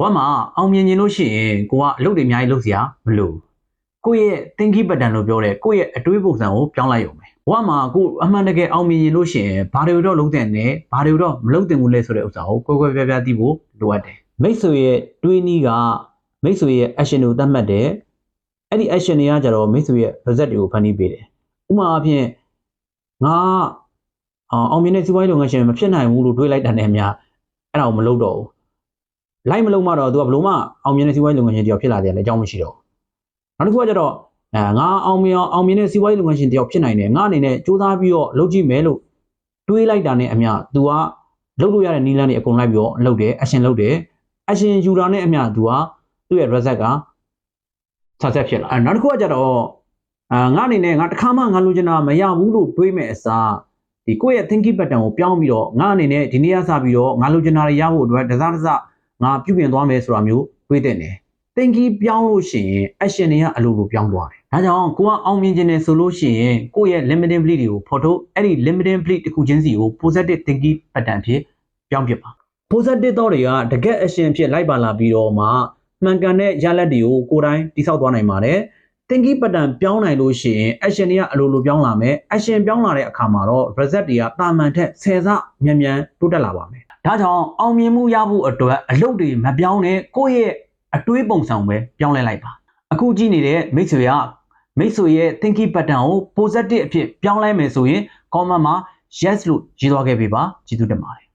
ဘဝမှာအောင်မြင်ခြင်းလို့ရှိရင်ကိုကအလုပ်တွေအများကြီးလုပ်စရာမလိုကိုယ့်ရဲ့ thinking pattern လို့ပြောတဲ့ကိုယ့်ရဲ့အတွေးပုံစံကိုပြောင်းလိုက်ရုံပဲဘဝမှာကိုအမှန်တကယ်အောင်မြင်ရင်လို့ရှိရင်ဘာတွေတော့လုပ်တဲ့နဲ့ဘာတွေတော့မလုပ်သင့်ဘူးလဲဆိုတဲ့ဥစ္စာကိုကွဲကွဲပြားပြားသိဖို့လိုအပ်တယ်မိတ်ဆွေရဲ့တွေးနည်းကမိတ်ဆွေရဲ့ action ကိုသတ်မှတ်တယ်အဲ့ဒီ action တွေကကြတော့မိတ်ဆွေရဲ့ result တွေကိုဖန်တီးပေးတယ်ဥပမာအဖြစ်ငါအောင်မြင်တဲ့စီးပွားရေးလုပ်ငန်းရှင်မဖြစ်နိုင်ဘူးလို့တွေးလိုက်တဲ့နဲ့အများအဲ့ဒါကိုမလုပ်တော့ဘူးလိုက်မလုံးမှတော့သူကဘလို့မှအောင်မြင်တဲ့စီးပွားရေးလုပ်ငန်းရှင်တယောက်ဖြစ်လာတယ်လည်းအကြောင်းမရှိတော့နောက်တစ်ခုကကျတော့ငါအောင်မြင်တဲ့စီးပွားရေးလုပ်ငန်းရှင်တယောက်ဖြစ်နိုင်တယ်ငါအနေနဲ့စူးစမ်းပြီးတော့လုပ်ကြည့်မယ်လို့တွေးလိုက်တာနဲ့အမျှသူကလုပ်လို့ရတဲ့နည်းလမ်းတွေအကုန်လိုက်ပြီးတော့လုပ်တယ် action လုပ်တယ် action ယူတာနဲ့အမျှသူကသူ့ရဲ့ result က success ဖြစ်လာနောက်တစ်ခုကကျတော့ငါအနေနဲ့ငါတစ်ခါမှငါလိုချင်တာမရဘူးလို့တွေးမဲ့အစားဒီကိုယ့်ရဲ့ thinking pattern ကိုပြောင်းပြီးတော့ငါအနေနဲ့ဒီနေ့ကစပြီးတော့ငါလိုချင်တာတွေရဖို့အတွက်တစားငါပြုပြင်သွားမယ်ဆိုတာမျိုးတွေးတဲ့နေ thinking ပြောင်းလို့ရှိရင် action တွေကအလိုလိုပြောင်းသွားတယ်ဒါကြောင့်ကိုကအောင်မြင်ခြင်းနဲ့ဆိုလို့ရှိရင်ကိုယ့်ရဲ့ limiting belief တွေကိုဖော်ထုတ်အဲ့ဒီ limiting belief တစ်ခုချင်းစီကို positive thinking pattern ဖြစ်ပြောင်းပြပါ positive thought တွေကတကယ် action ဖြစ်လိုက်ပါလာပြီးတော့မှမှန်ကန်တဲ့ရလဒ်တွေကိုကိုယ်တိုင်တိစောက်သွားနိုင်ပါတယ် thinking pattern ပြောင်းနိုင်လို့ရှိရင် action တွေကအလိုလိုပြောင်းလာမယ် action ပြောင်းလာတဲ့အခါမှာတော့ result တွေကတာမန်ထက်10ဆမြန်တိုးတက်လာပါမယ်ဒါကြောင့်အောင်မြင်မှုရဖို့အတွက်အလုပ်တွေမပြောင်းနဲ့ကိုယ့်ရဲ့အတွေးပုံစံပဲပြောင်းလဲလိုက်ပါအခုကြည့်နေတဲ့မိတ်ဆွေရဲ့ thinking pattern ကို positive အဖြစ်ပြောင်းလဲမယ်ဆိုရင် comment မှာ yes လို့ရေးသွားခဲ့ပေးပါကျေးဇူးတင်ပါတယ်